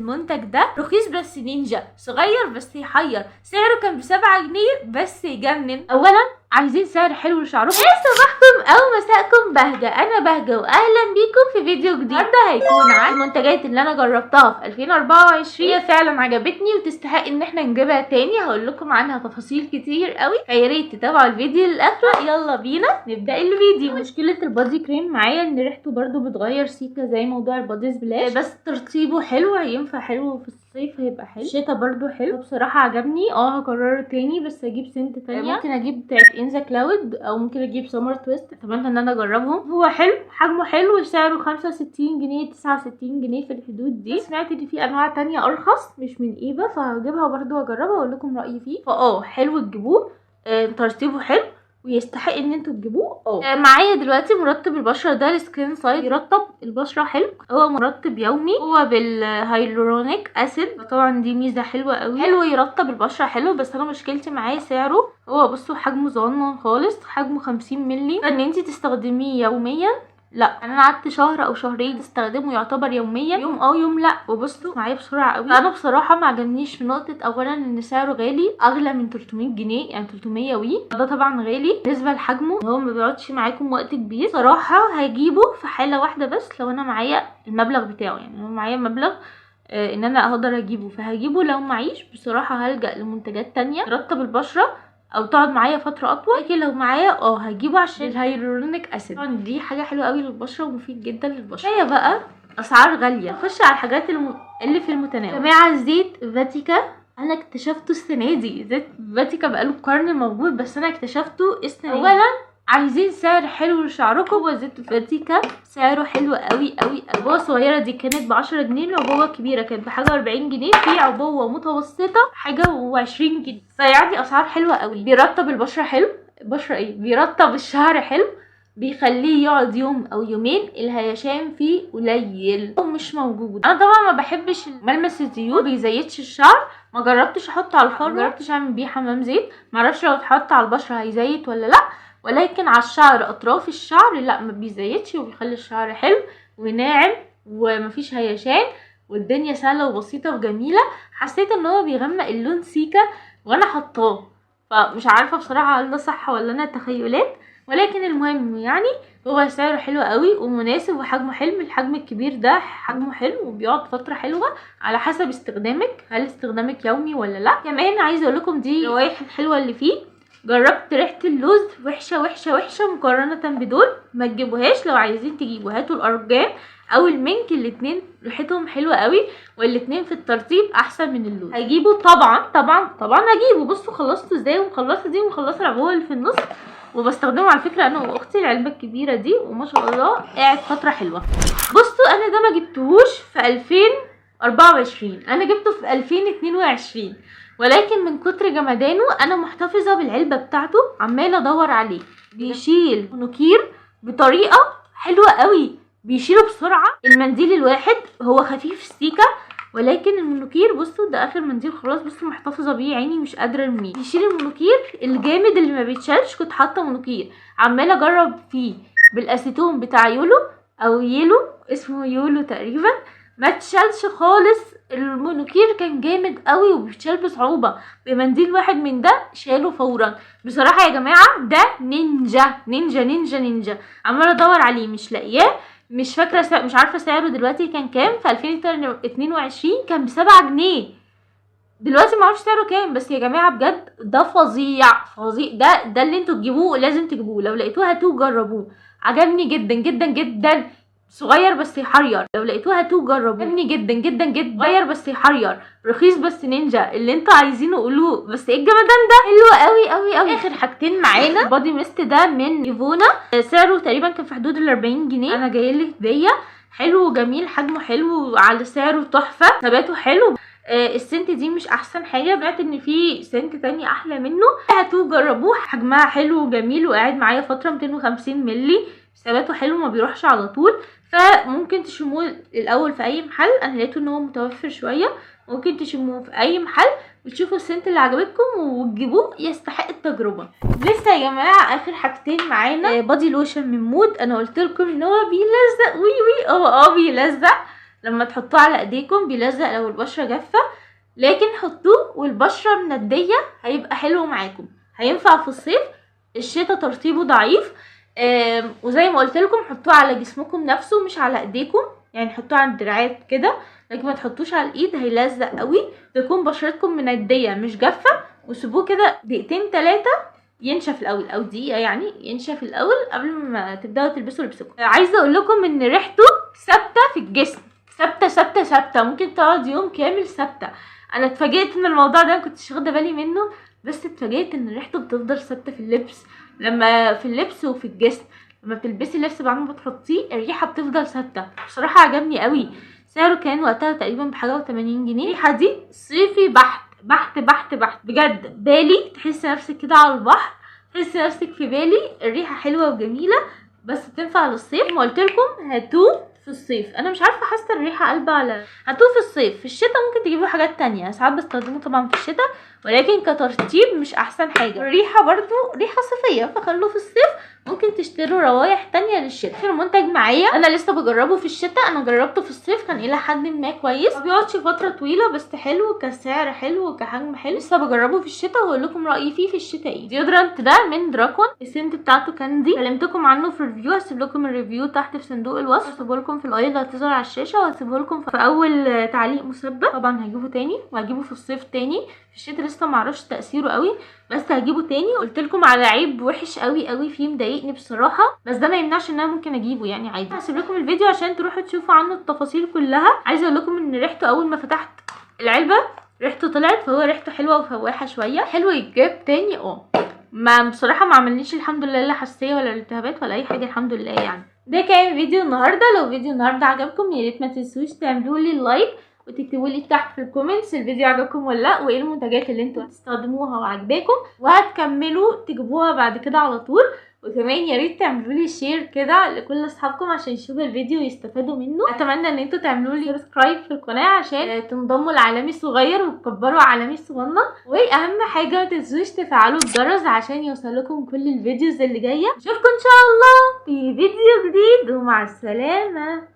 المنتج ده رخيص بس نينجا، صغير بس يحير، سعره كان ب7 جنيه بس يجنن. اولا عايزين سعر حلو لشعركم. صباحكم او مساءكم بهجه، انا بهجه واهلا بيكم في فيديو جديد. النهارده هيكون عن المنتجات اللي انا جربتها في 2024 هي فعلا عجبتني وتستحق ان احنا نجيبها تاني. هقول لكم عنها تفاصيل كتير قوي، فيا ريت تتابعوا الفيديو للاخر. يلا بينا نبدا الفيديو. مشكله البادي كريم معايا ان ريحته برده بتغير سيكه زي موضوع البادي سبلاش، بس ترطيبه حلو، هينفع حلو في الصيف، هيبقى حلو الشتا برده حلو. بصراحه عجبني، هكرره تاني بس اجيب سنت تانية. ممكن اجيب بتاعت انزا كلاود او ممكن اجيب سمر تويست. اتمنى ان انا اجربهم. هو حلو، حجمه حلو، سعره 65 جنيه 69 جنيه في الحدود دي. سمعت ان في انواع تانية ارخص مش من ايبا، فهجيبها برده واجربها واقول لكم رايي فيه. حلو تجيبوه، ترطيبه حلو ويستحق ان انتوا تجيبوه. معايا دلوقتي مرطب البشره ده السكين سايد، يرطب البشره حلو. هو مرطب يومي، هو بالهايلورونيك اسيد، طبعا دي ميزه حلوه قوي. حلو يرطب البشره حلو، بس انا مشكلتي معاه سعره. هو بصوا حجمه صغنن خالص، حجمه 50 مللي، فان انتي تستخدميه يوميا لا. انا قعدت شهر او شهرين استخدمه يعتبر يوميا، يوم يوم لا. وبصوا معايا بسرعه قوي. انا بصراحه ما عجبنيش في نقطه اولا ان سعره غالي، اغلى من 300 جنيه يعني 300 ده طبعا غالي بالنسبه لحجمه. هو ما بيقعدش معاكم وقت كبير. صراحه هجيبه في حاله واحده بس، لو انا معايا المبلغ بتاعه، يعني لو معايا مبلغ ان انا اقدر اجيبه فهجيبه. لو معيش بصراحه هلجأ لمنتجات تانية ترطب البشره او تقعد معايا فتره اطول. لكن لو معايا هجيبه عشان الهيالورونيك اسيد، طبعا دي حاجه حلوه قوي للبشره ومفيد جدا للبشره. هي بقى اسعار غاليه. نخش على الحاجات اللي في المتناول. جماعه زيت فاتيكا انا اكتشفته السنه دي. زيت فاتيكا بقاله قرن موجود بس انا اكتشفته السنه دي. اولا عايزين سعر حلو لشعركم، هو زيت فاتيكا سعره حلو قوي قوي. العبوه الصغيره دي كانت ب10 جنيه، العبوه الكبيره كانت بحاجه 40 جنيه، في عبوه متوسطه حاجه و20 جنيه، فيعني اسعار حلوه قوي. بيرطب البشره حلو، بيرطب الشعر حلو، بيخليه يقعد يوم او يومين، الهيشان فيه قليل او مش موجود. انا طبعا ما بحبش ملمس الزيوت، ما بيزيتش الشعر، ما جربتش احطه على الفرن، ما جربتش اعمل بيه حمام زيت، معرفش لو اتحط على البشره هيزيت ولا لا. ولكن على الشعر اطراف الشعر لا، ما بيزيتش وبيخلي الشعر حلو وناعم ومفيش هيشان والدنيا سهله وبسيطه وجميله. حسيت ان هو بيغمق اللون سيكا وانا حطاه، فمش عارفه بصراحه هل ده صح ولا انا تخيلات. ولكن المهم يعني هو سعره حلو قوي ومناسب وحجمه حلو. الحجم الكبير ده حجمه حلو وبيقعد فتره حلوه على حسب استخدامك، هل استخدامك يومي ولا لا. كمان عايزه اقول لكم دي الروائح الحلوه اللي فيه. جربت ريحه اللوز وحشه وحشه وحشه مقارنه بدول، ما تجيبوهاش. لو عايزين تجيبوا هاتوا الارجان او المنك، الاتنين ريحتهم حلوه قوي والاتنين في الترطيب احسن من اللوز. هجيبه طبعا هجيبه. بصوا خلصته ازاي، ومخلصه دي ومخلصه العبوه اللي في النص، وبستخدمه على فكره انا واختي العلبه الكبيره دي، وما شاء الله قاعد فتره حلوه. بصوا انا ده ما جبتهوش في 2024، انا جبته في 2022، ولكن من كتر جمدانه انا محتفظه بالعلبه بتاعته، عماله ادور عليه. بيشيل منوكير بطريقه حلوه قوي، بيشيله بسرعه. المنديل الواحد هو خفيف السيكه، ولكن المنوكير بصوا ده اخر منديل خلاص، بصوا محتفظه بيه عيني مش قادره ارميه. بيشيل المنوكير الجامد اللي ما بيتشالش. كنت حاطه منوكير عماله اجرب فيه بالاسيتون بتاع يولو او يلو، اسمه يولو تقريبا، ما تشالش خالص. المنوكير كان جامد قوي وبيتشال بصعوبه. بمنديل واحد من ده شاله فورا. بصراحه يا جماعه ده نينجا نينجا نينجا نينجا. عماله ادور عليه مش لاقياه، مش فاكره مش عارفه سعره دلوقتي كان كام. في 2022 كان ب7 جنيه، دلوقتي معرفش سعره كام. بس يا جماعه بجد ده فظيع فظيع. ده اللي انتوا تجيبوه، لازم تجيبوه. لو لقيتوه هاتوه جربوه، عجبني جدا جدا جدا. صغير بس يحير، لو لقيتوه هاتوه جربوه، عجبني جدا جدا جدا. صغير بس يحير، رخيص بس نينجا، اللي انتوا عايزينه قولوه. بس ايه الجمدان ده، حلو قوي قوي قوي. اخر حاجتين معانا البادي ميست ده من ايفونا، سعره تقريبا كان في حدود ال40 جنيه. انا جايلي هديه، حلو وجميل، حجمه حلو على سعره تحفه، ثباته حلو. السنت دي مش احسن حاجه، سمعت ان في سنت تاني احلى منه. هاتوه جربوه، حجمها حلو وجميل وقاعد معايا فتره. 250 مللي، ثباته حلو ما بيروحش على طول. فممكن تشموه الاول في اي محل، انا لقيته ان هو متوفر شويه. ممكن تشموه في اي محل وتشوفوا السنت اللي عجبتكم وتجيبوه، يستحق التجربه. لسه يا جماعه اخر حاجتين معانا بادي لوشن من مود. انا قلت لكم ان هو بيلزق وي هو بيلزق، لما تحطوه على ايديكم بيلزق لو البشره جافه، لكن حطوه والبشره منديه هيبقى حلو معاكم، هينفع في الصيف. الشتا ترطيبه ضعيف. وزي ما قلت لكم حطوه على جسمكم نفسه مش على ايديكم، يعني حطوه على الدراعات كده، لكن ما تحطوش على الايد هيلزق قوي. تكون بشرتكم منديه مش جافه، وسيبوه كده دقيقتين 3 ينشف الاول، او دقيقه يعني ينشف الاول قبل ما تبداوا تلبسوا لبسكم. عايزه اقول لكم ان ريحته ثابته في الجسم، ثابته ثابته ثابته، ممكن تقعد يوم كامل ثابته. انا اتفاجئت من الموضوع ده، ما كنتش واخده بالي منه، بس اتفاجئت ان ريحته بتفضل ثابته في اللبس، لما في اللبس وفي الجسم. لما بتلبسي اللبس بعد ما بتحطيه الريحه بتفضل ثابته. بصراحه عجبني قوي. سعره كان وقتها تقريبا بحاجه و80 جنيه. الريحه دي صيفي بحت بحت بحت بحت بجد. بالي تحسي نفسك كده على البحر، تحسي نفسك في بالي. الريحه حلوه وجميله، بس تنفع للصيف. ما قلت لكم هاتوه في الصيف. انا مش عارفه، حاسه الريحه قلبه على هاتوه في الصيف. في الشتاء ممكن تجيبوا حاجات تانية، ساعات بستخدمه طبعا في الشتاء، ولكن كترتيب مش احسن حاجه. الريحه برضو ريحه صيفيه، فخلوه في الصيف. ممكن تشتروا روايح تانية للشتاء. المنتج معايا انا لسه بجربه في الشتاء، انا جربته في الصيف كان الى حد ما كويس، ما بيقعدش فتره طويله، بس حلو كسعر حلو وكحجم حلو. لسه بجربه في الشتاء وهقول لكم رايي فيه في الشتاء ايه. ديودرنت ده من دراكون، السنت بتاعته كاندي، كلمتكم عنه في الريفيو، هسيب لكم الريفيو تحت في صندوق الوصف، هسيبه لكم في الاي اللي هتظهر على الشاشه، وهسيبه لكم في اول تعليق مثبت. طبعا هجيبه تاني، وهجيبه في الصيف تاني. في الشتاء لسه معرفش تاثيره قوي، بس هجيبه تاني. قلت لكم على عيب وحش قوي قوي فيه مضايقني بصراحه، بس ده ما يمنعش ان انا ممكن اجيبه يعني عادي. هسيب لكم الفيديو عشان تروحوا تشوفوا عنه التفاصيل كلها. عايزه اقول لكم ان ريحته اول ما فتحت العلبه ريحته طلعت، فهو ريحته حلوه وفواحه شويه، حلو يتجاب تاني. ما بصراحه ما عملنيش الحمد لله لا حساسيه ولا التهابات ولا اي حاجه الحمد لله يعني. ده كان فيديو النهارده. لو فيديو النهارده عجبكم يا ريت ما تنسوش تعملوا لي لايك، وتكتبوا لي تحت في الكومنتس الفيديو عجبكم ولا لا، وايه المنتجات اللي انتوا هتستخدموها وعجباكم وهتكملوا تجيبوها بعد كده على طول. وكمان يا ريت تعملوا لي شير كده لكل اصحابكم عشان يشوفوا الفيديو ويستفادوا منه. اتمنى ان انتوا تعملوا لي سبسكرايب في القناه عشان تنضموا لعالمي الصغير وتكبروا عالمي الصغنن. واهم حاجه ما تنسوش تفعلوا الجرس عشان يوصلكم كل الفيديوز اللي جايه. اشوفكم ان شاء الله في فيديو جديد، ومع السلامه.